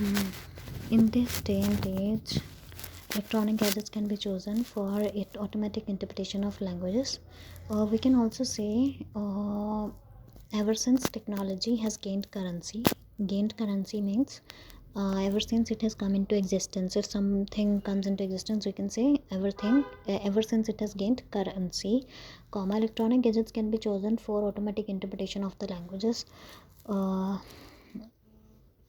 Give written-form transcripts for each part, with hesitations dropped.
In this day and age, electronic gadgets can be chosen for it automatic interpretation of languages. We can also say ever since technology has gained currency means ever since it has come into existence. If something comes into existence, we can say everything ever since it has gained currency, comma electronic gadgets can be chosen for automatic interpretation of the languages. uh,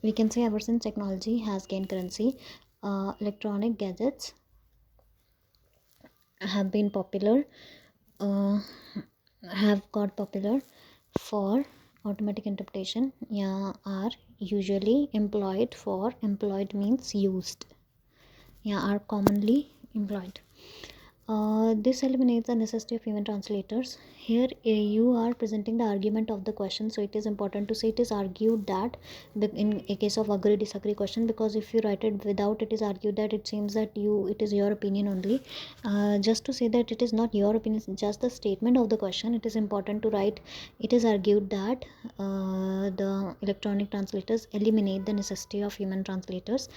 we can say ever since technology has gained currency, electronic gadgets have been popular, uh, have got popular for automatic interpretation. Yeah, are usually employed means used. Yeah, are commonly employed. This eliminates the necessity of human translators. Here, you are presenting the argument of the question, so it is important to say it is argued that in a case of agree disagree question, because if you write it without it is argued that, it seems that it is your opinion only. Just to say that it is not your opinion, it's just the statement of the question. It is important to write it is argued that the electronic translators eliminate the necessity of human translators.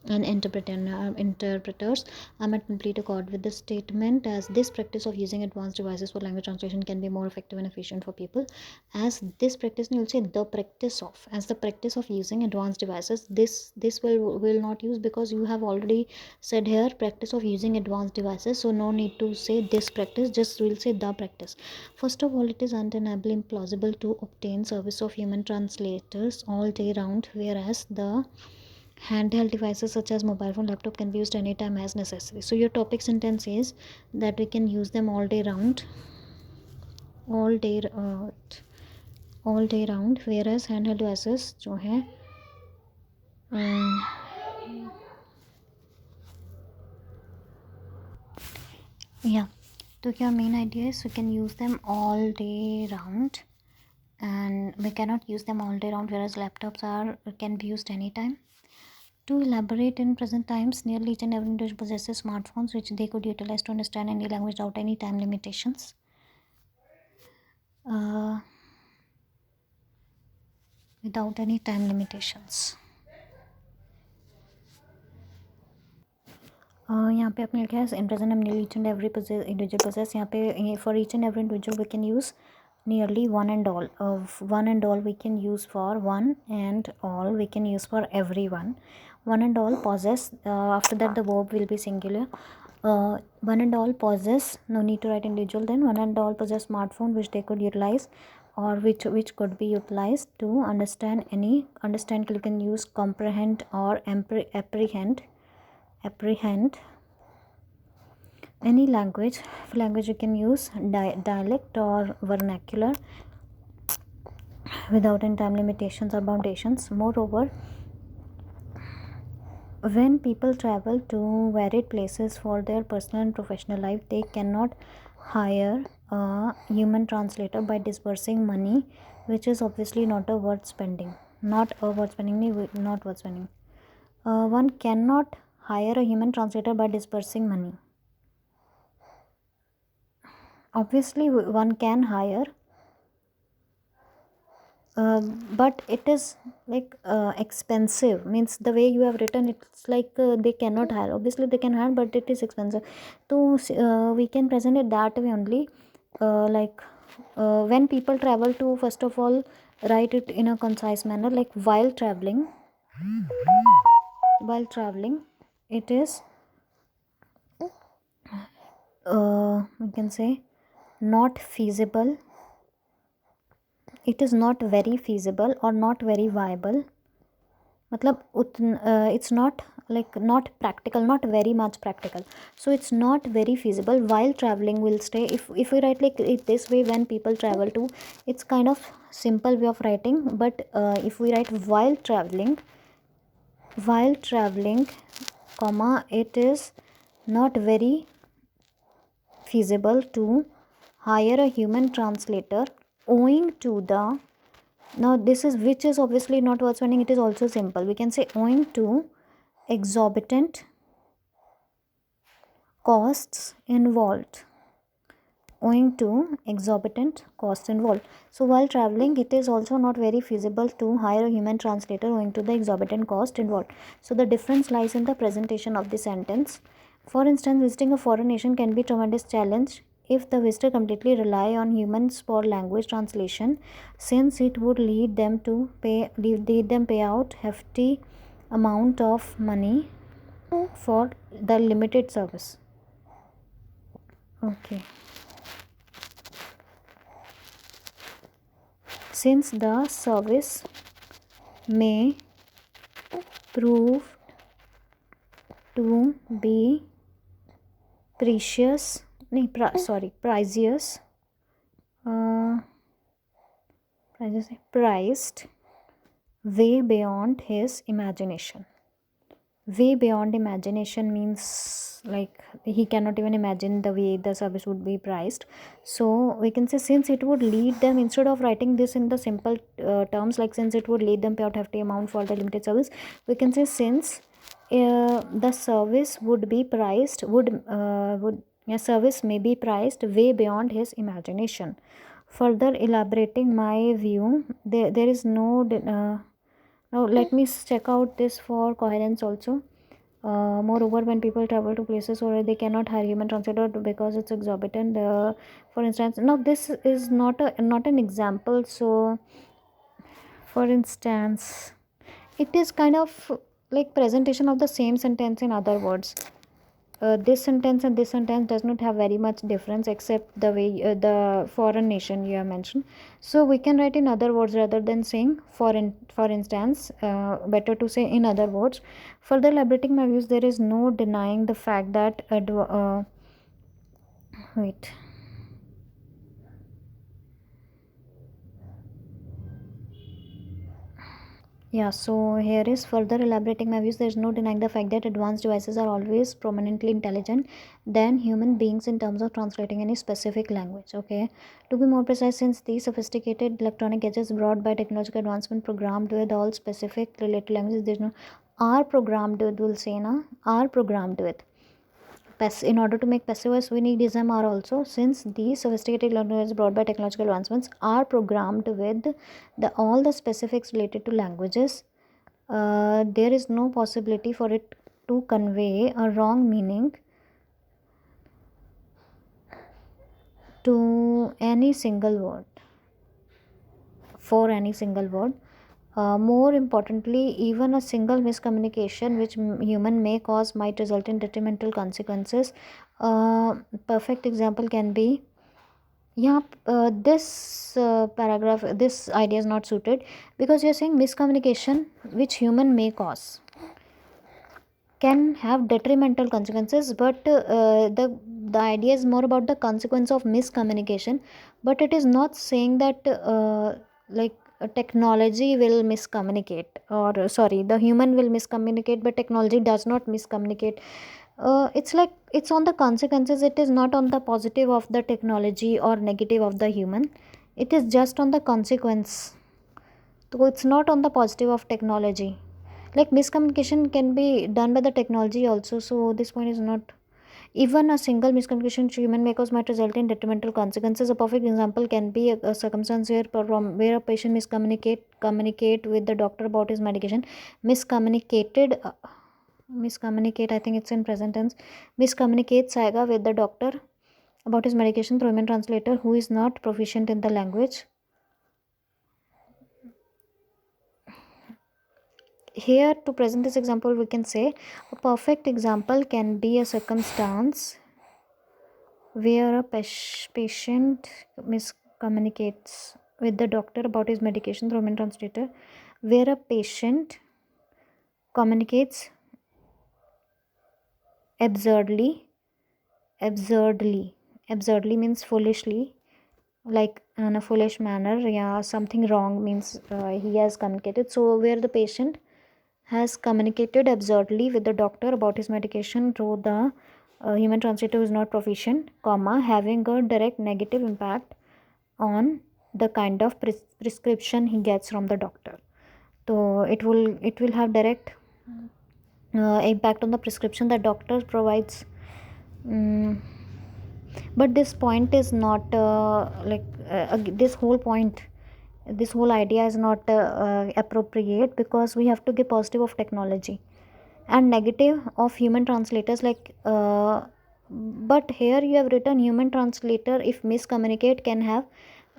And interpreters. I'm at complete accord with this statement, as this practice of using advanced devices for language translation can be more effective and efficient for people. As this practice, you'll say the practice of, as the practice of using advanced devices. This will not use, because you have already said here practice of using advanced devices, so no need to say this practice, just we'll say the practice. First of all, it is undeniably implausible to obtain service of human translators all day round, whereas the handheld devices such as mobile phone, laptop can be used anytime as necessary. So your topic sentence is that we can use them all day round, all day uh, all day round, whereas handheld devices जो है yeah, so your main idea is we can use them all day round, and we cannot use them all day round, whereas laptops can be used anytime. To elaborate, in present times, nearly each and every individual possesses smartphones which they could utilize to understand any language without any time limitations. Uh, without any time limitations. यहाँ पे आपने लिखा है in present हम nearly each and every individual possess. यहाँ पे for each and every individual we can use nearly one and all. One and all we can use for one, and all we can use for everyone. One and all possess. After that the verb will be singular. One and all possess, no need to write individual. Then one and all possess smartphone which they could utilize, or which could be utilized to understand any. Understand you can use comprehend or apprehend any language. For language you can use dialect or vernacular without any time limitations or boundations. Moreover, when people travel to varied places for their personal and professional life, they cannot hire a human translator by disbursing money, which is obviously not a word spending. Not a word spending, not word spending. One cannot hire a human translator by disbursing money. Obviously, one can hire, but it is like expensive. Means the way you have written, it's like they cannot hire. Obviously, they can hire, but it is expensive. So we can present it that way only. When people travel to, first of all, write it in a concise manner. Like while traveling, it is we can say not feasible. It is not very feasible or not very viable. मतलब it's not like not practical, not very much practical. So it's not very feasible while traveling. Will stay, if we write like it this way, when people travel to, it's kind of simple way of writing. But if we write while traveling, comma, it is not very feasible to hire a human translator owing to the. Now this is, which is obviously not word spending, it is also simple. We can say owing to exorbitant costs involved. owing to exorbitant cost involved. So while traveling, it is also not very feasible to hire a human translator owing to the exorbitant cost involved. So the difference lies in the presentation of the sentence. For instance, visiting a foreign nation can be a tremendous challenge if the visitor completely rely on humans for language translation, since it would lead them pay out hefty amount of money for the limited service. Okay. Since the service may prove to be precious, pricious, uh, priced way beyond his imagination. Way beyond imagination means like he cannot even imagine the way the service would be priced. So we can say, since it would lead them, instead of writing this in the simple terms, like since it would lead them pay out hefty amount for the limited service, we can say since the service would be priced would a service may be priced way beyond his imagination. Further elaborating my view, there is no now let me check out this for coherence also. Moreover, when people travel to places where they cannot hire human translator because it's exorbitant, for instance, now this is not an example. So, for instance, it is kind of like presentation of the same sentence in other words. This sentence and this sentence does not have very much difference except the way the foreign nation you have mentioned. So we can write in other words rather than saying for instance, better to say in other words. Further elaborating my views, there is no denying the fact that wait Yeah, so here is further elaborating my views. There is no denying the fact that advanced devices are always prominently intelligent than human beings in terms of translating any specific language. Okay, to be more precise, since these sophisticated electronic gadgets brought by technological advancement programmed with all specific related languages, there's no are programmed with, will say na, are programmed with. In order to make passive voice, we need SMR also. Since these sophisticated languages brought by technological advancements are programmed with all the specifics related to languages, there is no possibility for it to convey a wrong meaning to any single word, for any single word. More importantly, even a single miscommunication which human may cause might result in detrimental consequences. Perfect example can be, yeah, this paragraph, this idea is not suited because you're saying miscommunication which human may cause can have detrimental consequences, but the idea is more about the consequence of miscommunication, but it is not saying that like technology will miscommunicate, or sorry, the human will miscommunicate but technology does not miscommunicate. It's like it's on the consequences, it is not on the positive of the technology or negative of the human, it is just on the consequence. So it's not on the positive of technology. Like miscommunication can be done by the technology also, so this point is not. Even a single miscommunication to human makers might result in detrimental consequences. A perfect example can be a circumstance where a patient communicate with the doctor about his medication. Miscommunicate, I think it's in present tense. Miscommunicate Saiga with the doctor about his medication through human translator who is not proficient in the language. Here, to present this example, we can say a perfect example can be a circumstance where a patient miscommunicates with the doctor about his medication through human translator, where a patient communicates absurdly, absurdly means foolishly, like in a foolish manner. Yeah, something wrong means he has communicated. So where the patient has communicated absurdly with the doctor about his medication through the human translator who is not proficient, comma, having a direct negative impact on the kind of prescription he gets from the doctor. So it will have direct impact on the prescription that doctor provides. But this point is not this whole idea is not appropriate, because we have to give positive of technology and negative of human translators, but here you have written human translator if miscommunicate can have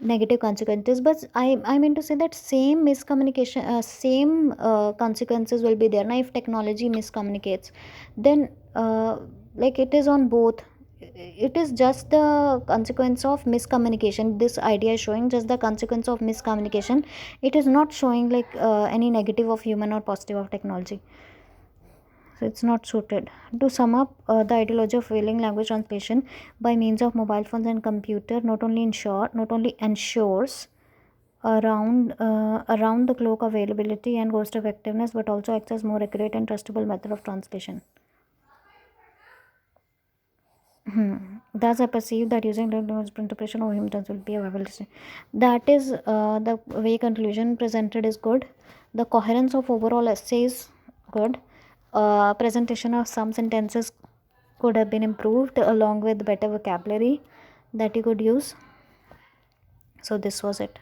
negative consequences. But I mean to say that same miscommunication, same consequences will be there now if technology miscommunicates. Then it is on both. It is just the consequence of miscommunication. This idea is showing just the consequence of miscommunication. It is not showing any negative of human or positive of technology. So it's not suited. To sum up, the ideology of failing language translation by means of mobile phones and computer not only ensures around the clock availability and cost effectiveness, but also acts as more accurate and trustable method of translation. Thus, I perceive that using language interpretation of human will be a viable decision. That is the way conclusion presented is good. The coherence of overall essay is good. Presentation of some sentences could have been improved along with better vocabulary that you could use. So this was it.